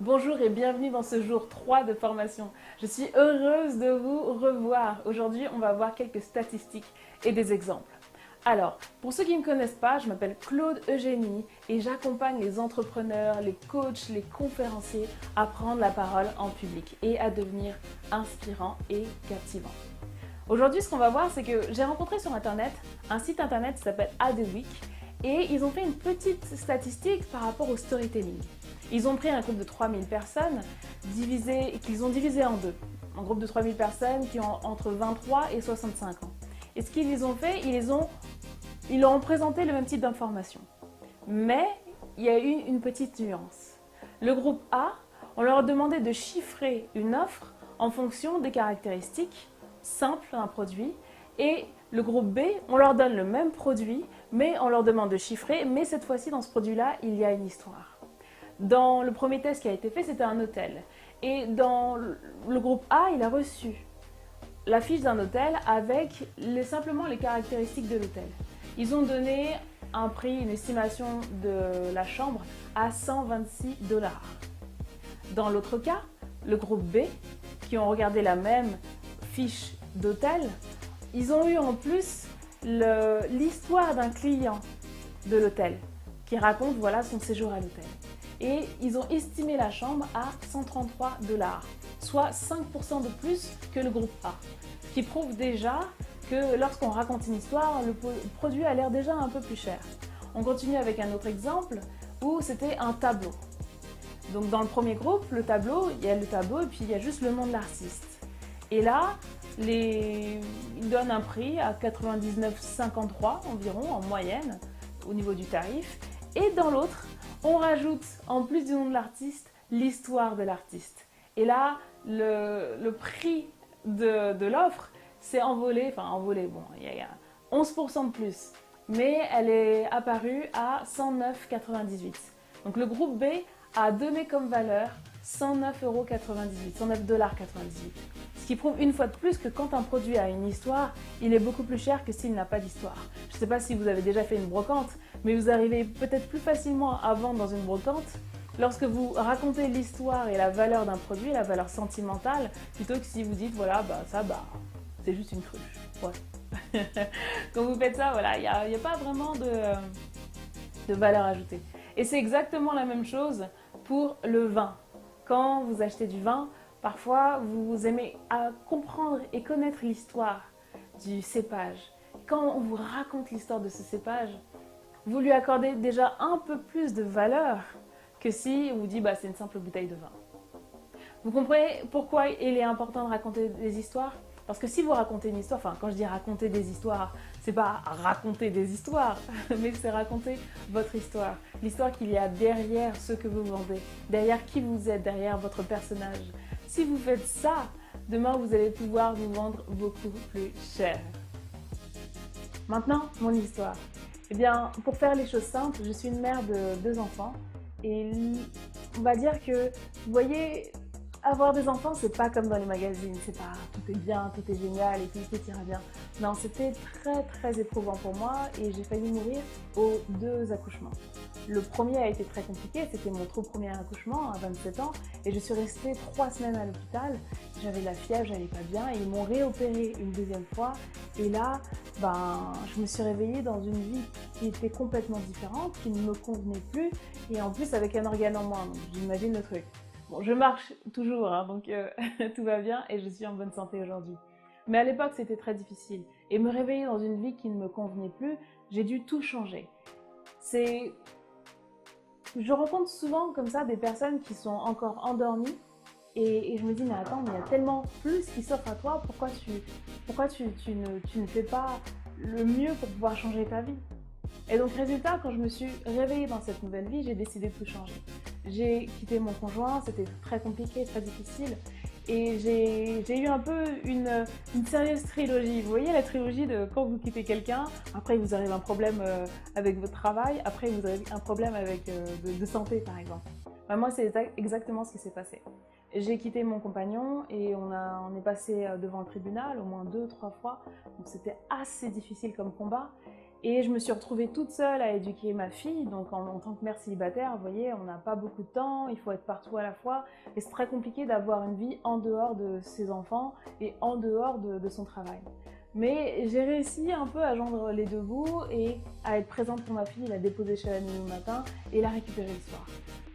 Bonjour et bienvenue dans ce jour 3 de formation. Je suis heureuse de vous revoir. Aujourd'hui, on va voir quelques statistiques et des exemples. Alors, pour ceux qui ne me connaissent pas, je m'appelle Claude Eugénie et j'accompagne les entrepreneurs, les coachs, les conférenciers à prendre la parole en public et à devenir inspirants et captivants. Aujourd'hui, ce qu'on va voir, c'est que j'ai rencontré sur Internet un site Internet qui s'appelle Adweek et ils ont fait une petite statistique par rapport au storytelling. Ils ont pris un groupe de 3000 personnes qu'ils ont divisé en deux. Un groupe de 3000 personnes qui ont entre 23 et 65 ans. Et ce qu'ils ont fait, ils leur ont présenté le même type d'informations. Mais il y a eu une petite nuance. Le groupe A, on leur a demandé de chiffrer une offre en fonction des caractéristiques simples d'un produit. Et le groupe B, on leur donne le même produit, mais on leur demande de chiffrer. Mais cette fois-ci, dans ce produit-là, il y a une histoire. Dans le premier test qui a été fait, c'était un hôtel. Et dans le groupe A, il a reçu la fiche d'un hôtel avec simplement les caractéristiques de l'hôtel. Ils ont donné un prix, une estimation de la chambre à 126 $. Dans l'autre cas, le groupe B, qui ont regardé la même fiche d'hôtel, ils ont eu en plus l'histoire d'un client de l'hôtel qui raconte son séjour à l'hôtel. Et ils ont estimé la chambre à 133 $, soit 5% de plus que le groupe A. Ce qui prouve déjà que lorsqu'on raconte une histoire, le produit a l'air déjà un peu plus cher. On continue avec un autre exemple où c'était un tableau. Donc dans le premier groupe, il y a le tableau et puis il y a juste le nom de l'artiste. Et là, ils donnent un prix à 99,53 environ en moyenne au niveau du tarif. Et dans l'autre, on rajoute, en plus du nom de l'artiste, l'histoire de l'artiste. Et là, le prix de l'offre s'est envolé, bon, il y a 11% de plus. Mais elle est apparue à 109,98 €. Donc le groupe B a donné comme valeur 109,98 €, 109,98 $. Ce qui prouve une fois de plus que quand un produit a une histoire, il est beaucoup plus cher que s'il n'a pas d'histoire. Je ne sais pas si vous avez déjà fait une brocante, mais vous arrivez peut-être plus facilement à vendre dans une brocante lorsque vous racontez l'histoire et la valeur d'un produit, la valeur sentimentale, plutôt que si vous dites c'est juste une cruche. Ouais. Quand vous faites ça, il n'y a pas vraiment de valeur ajoutée. Et c'est exactement la même chose pour le vin. Quand vous achetez du vin, parfois vous aimez comprendre et connaître l'histoire du cépage. Quand on vous raconte l'histoire de ce cépage, vous lui accordez déjà un peu plus de valeur que si on vous dit c'est une simple bouteille de vin. Vous comprenez pourquoi il est important de raconter des histoires? Parce que si vous racontez une histoire, quand je dis raconter des histoires, c'est pas raconter des histoires, mais c'est raconter votre histoire. L'histoire qu'il y a derrière ce que vous vendez, derrière qui vous êtes, derrière votre personnage. Si vous faites ça, demain vous allez pouvoir vous vendre beaucoup plus cher. Maintenant, mon histoire. Eh bien, pour faire les choses simples, je suis une mère de 2 enfants et on va dire que, vous voyez, avoir des enfants, c'est pas comme dans les magazines, c'est pas tout est bien, tout est génial et tout ira bien. Non, c'était très très éprouvant pour moi et j'ai failli mourir aux 2 accouchements. Le premier a été très compliqué, c'était mon tout premier accouchement à 27 ans et je suis restée 3 semaines à l'hôpital. J'avais la fièvre, j'allais pas bien et ils m'ont réopérée une deuxième fois et là, je me suis réveillée dans une vie qui était complètement différente, qui ne me convenait plus et en plus avec un organe en moins, donc j'imagine le truc. Bon, je marche toujours, donc tout va bien et je suis en bonne santé aujourd'hui. Mais à l'époque, c'était très difficile. Et me réveiller dans une vie qui ne me convenait plus, j'ai dû tout changer. Je rencontre souvent comme ça des personnes qui sont encore endormies et je me dis mais attends, mais il y a tellement plus qui s'offre à toi, pourquoi tu ne fais pas le mieux pour pouvoir changer ta vie? Et donc résultat, quand je me suis réveillée dans cette nouvelle vie, j'ai décidé de tout changer. J'ai quitté mon conjoint, c'était très compliqué, très difficile. Et j'ai eu un peu une sérieuse trilogie. Vous voyez la trilogie de quand vous quittez quelqu'un, après vous avez un problème avec votre travail, après vous avez un problème de santé par exemple. Moi c'est exactement ce qui s'est passé. J'ai quitté mon compagnon et on est passé devant le tribunal au moins 2, 3 fois. Donc c'était assez difficile comme combat. Et je me suis retrouvée toute seule à éduquer ma fille, donc en tant que mère célibataire, vous voyez, on n'a pas beaucoup de temps, il faut être partout à la fois, et c'est très compliqué d'avoir une vie en dehors de ses enfants et en dehors de son travail. Mais j'ai réussi un peu à joindre les deux bouts et à être présente pour ma fille, la déposer chez la nounou le matin et la récupérer le soir.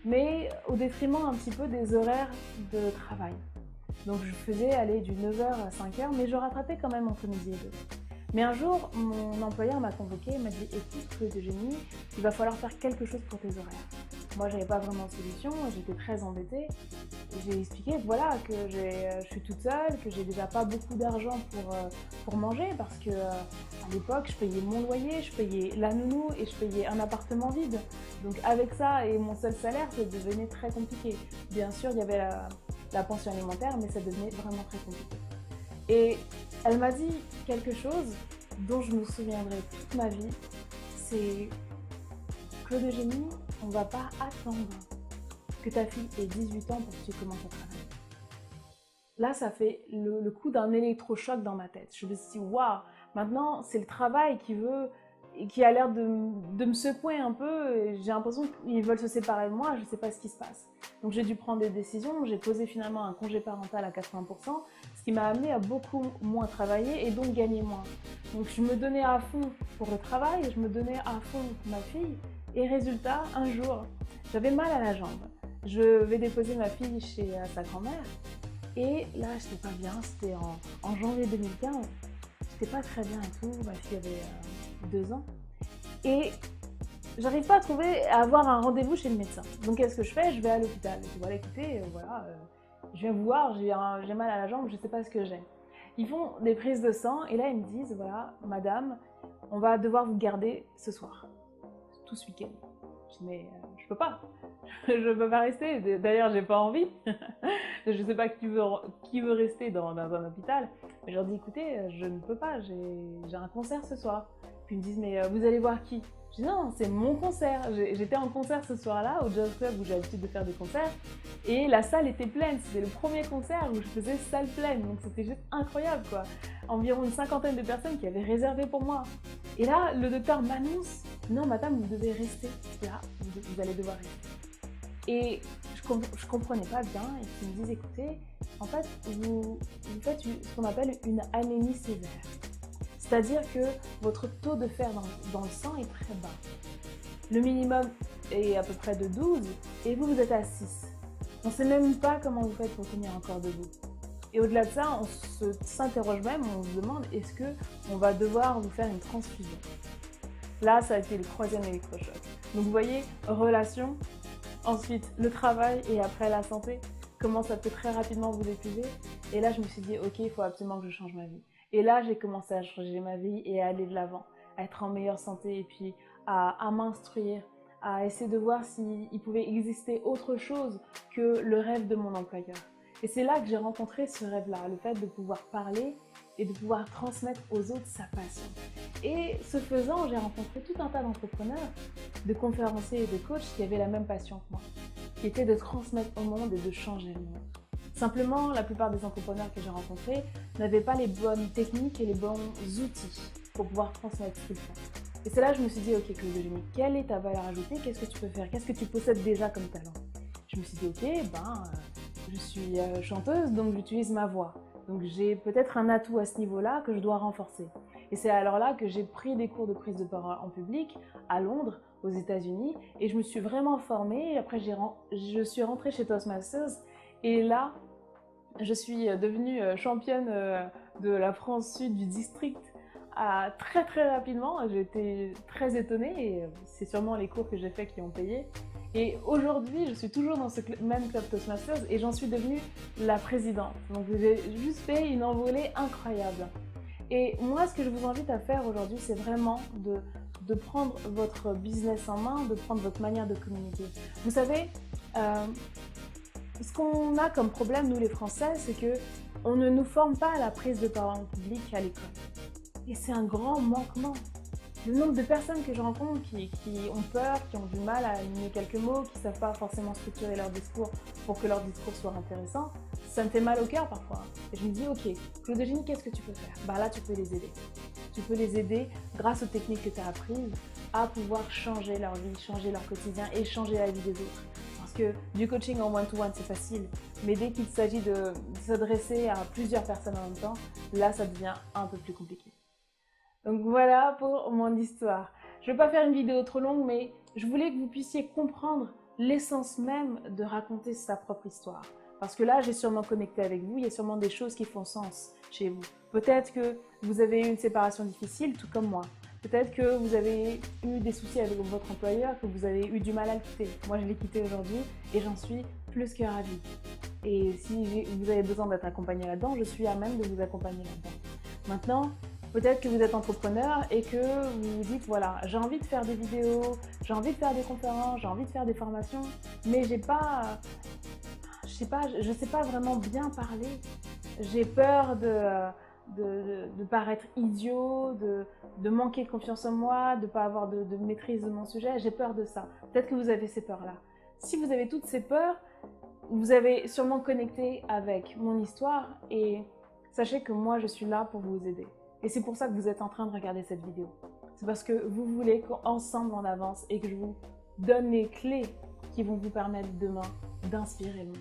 Mais au détriment un petit peu des horaires de travail. Donc je faisais aller du 9h à 5h, mais je rattrapais quand même entre midi et 2. Mais un jour, mon employeur m'a convoqué et m'a dit « Écoute, Claude Eugénie, il va falloir faire quelque chose pour tes horaires. » Moi, j'avais pas vraiment de solution, j'étais très embêtée. J'ai expliqué voilà, que je suis toute seule, que j'ai déjà pas beaucoup d'argent pour manger parce que à l'époque, je payais mon loyer, je payais la nounou et je payais un appartement vide. Donc avec ça et mon seul salaire, ça devenait très compliqué. Bien sûr, il y avait la pension alimentaire, mais ça devenait vraiment très compliqué. Et elle m'a dit quelque chose dont je me souviendrai toute ma vie, c'est Claude Eugénie, on ne va pas attendre que ta fille ait 18 ans pour que tu commences à travailler. Là, ça fait le coup d'un électrochoc dans ma tête. Je me suis dit, waouh, maintenant c'est le travail qui a l'air de me secouer un peu. J'ai l'impression qu'ils veulent se séparer de moi, je ne sais pas ce qui se passe. Donc j'ai dû prendre des décisions, j'ai posé finalement un congé parental à 80%, ce qui m'a amené à beaucoup moins travailler et donc gagner moins. Donc je me donnais à fond pour le travail, je me donnais à fond pour ma fille et résultat, un jour, j'avais mal à la jambe. Je vais déposer ma fille chez sa grand-mère et là, je n'étais pas bien, c'était en janvier 2015, j'étais pas très bien et tout, ma fille avait 2 ans et j'arrive pas à avoir un rendez-vous chez le médecin. Donc qu'est-ce que je fais? Je vais à l'hôpital. Je dis voilà, écoutez, je viens vous voir, j'ai mal à la jambe, je sais pas ce que j'ai. Ils font des prises de sang et là ils me disent voilà, madame, on va devoir vous garder ce soir, tout ce week-end. Je dis mais je peux pas, je peux pas rester. D'ailleurs j'ai pas envie. Je sais pas qui veut rester dans un hôpital. Mais je leur dis écoutez, je ne peux pas, j'ai un concert ce soir. Puis ils me disent mais vous allez voir qui? Je dis non, c'est mon concert. J'étais en concert ce soir-là au Jazz Club où j'ai l'habitude de faire des concerts et la salle était pleine. C'était le premier concert où je faisais salle pleine, donc c'était juste incroyable quoi. Environ une cinquantaine de personnes qui avaient réservé pour moi. Et là, le docteur m'annonce non madame, vous devez rester là, vous allez devoir rester. Et je comprenais pas bien et ils me disent écoutez, en fait vous faites ce qu'on appelle une anémie sévère. C'est-à-dire que votre taux de fer dans le sang est très bas. Le minimum est à peu près de 12 et vous êtes à 6. On ne sait même pas comment vous faites pour tenir encore debout. Et au-delà de ça, on s'interroge même, on se demande est-ce qu'on va devoir vous faire une transfusion. Là, ça a été le 3e électrochoc. Donc vous voyez, relation, ensuite le travail et après la santé, comment ça peut très rapidement vous épuiser. Et là, je me suis dit ok, il faut absolument que je change ma vie. Et là, j'ai commencé à changer ma vie et à aller de l'avant, à être en meilleure santé et puis à m'instruire, à essayer de voir s'il pouvait exister autre chose que le rêve de mon employeur. Et c'est là que j'ai rencontré ce rêve-là, le fait de pouvoir parler et de pouvoir transmettre aux autres sa passion. Et ce faisant, j'ai rencontré tout un tas d'entrepreneurs, de conférenciers et de coachs qui avaient la même passion que moi, qui était de transmettre au monde et de changer le monde. Simplement, la plupart des entrepreneurs que j'ai rencontrés n'avaient pas les bonnes techniques et les bons outils pour pouvoir transmettre ce qu'ils font. Et c'est là que je me suis dit, ok Claude Eugénie, quelle est ta valeur ajoutée? Qu'est-ce que tu peux faire? Qu'est-ce que tu possèdes déjà comme talent? Je me suis dit, ok, je suis chanteuse, donc j'utilise ma voix. Donc j'ai peut-être un atout à ce niveau-là que je dois renforcer. Et c'est alors là que j'ai pris des cours de prise de parole en public à Londres, aux États-Unis, et je me suis vraiment formée. Et après, je suis rentrée chez Toastmasters, et là, je suis devenue championne de la France Sud du district très très rapidement. J'ai été très étonnée et c'est sûrement les cours que j'ai faits qui ont payé. Et aujourd'hui, je suis toujours dans ce même club Toastmasters et j'en suis devenue la présidente. Donc j'ai juste fait une envolée incroyable. Et moi, ce que je vous invite à faire aujourd'hui, c'est vraiment de prendre votre business en main, de prendre votre manière de communiquer. Vous savez, ce qu'on a comme problème, nous les Français, c'est qu'on ne nous forme pas à la prise de parole en public à l'école. Et c'est un grand manquement. Le nombre de personnes que je rencontre qui ont peur, qui ont du mal à aligner quelques mots, qui ne savent pas forcément structurer leur discours pour que leur discours soit intéressant, ça me fait mal au cœur parfois. Et je me dis, ok, Claude Eugénie, qu'est-ce que tu peux faire? Bah là, tu peux les aider. tu peux les aider grâce aux techniques que tu as apprises à pouvoir changer leur vie, changer leur quotidien et changer la vie des autres. Parce que du coaching en one-to-one, c'est facile, mais dès qu'il s'agit de s'adresser à plusieurs personnes en même temps, là, ça devient un peu plus compliqué. Donc voilà pour mon histoire. Je ne vais pas faire une vidéo trop longue, mais je voulais que vous puissiez comprendre l'essence même de raconter sa propre histoire. Parce que là, j'ai sûrement connecté avec vous, il y a sûrement des choses qui font sens chez vous. Peut-être que vous avez eu une séparation difficile, tout comme moi. Peut-être que vous avez eu des soucis avec votre employeur, que vous avez eu du mal à le quitter. Moi, je l'ai quitté aujourd'hui et j'en suis plus que ravie. Et si vous avez besoin d'être accompagné là-dedans, je suis à même de vous accompagner là-dedans. Maintenant, peut-être que vous êtes entrepreneur et que vous vous dites, voilà, j'ai envie de faire des vidéos, j'ai envie de faire des conférences, j'ai envie de faire des formations, mais je sais pas vraiment bien parler. J'ai peur de paraître idiot, de manquer de confiance en moi, de ne pas avoir de maîtrise de mon sujet. J'ai peur de ça. Peut-être que vous avez ces peurs-là. Si vous avez toutes ces peurs, vous avez sûrement connecté avec mon histoire et sachez que moi, je suis là pour vous aider. Et c'est pour ça que vous êtes en train de regarder cette vidéo. C'est parce que vous voulez qu'ensemble on avance et que je vous donne les clés qui vont vous permettre demain d'inspirer le monde.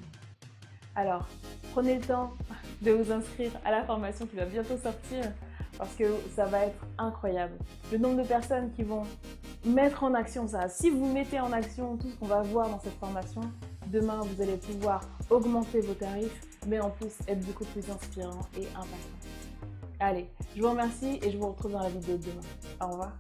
Alors, prenez le temps de vous inscrire à la formation qui va bientôt sortir parce que ça va être incroyable. Le nombre de personnes qui vont mettre en action ça. Si vous mettez en action tout ce qu'on va voir dans cette formation, demain vous allez pouvoir augmenter vos tarifs, mais en plus être beaucoup plus inspirant et impactant. Allez, je vous remercie et je vous retrouve dans la vidéo de demain. Au revoir.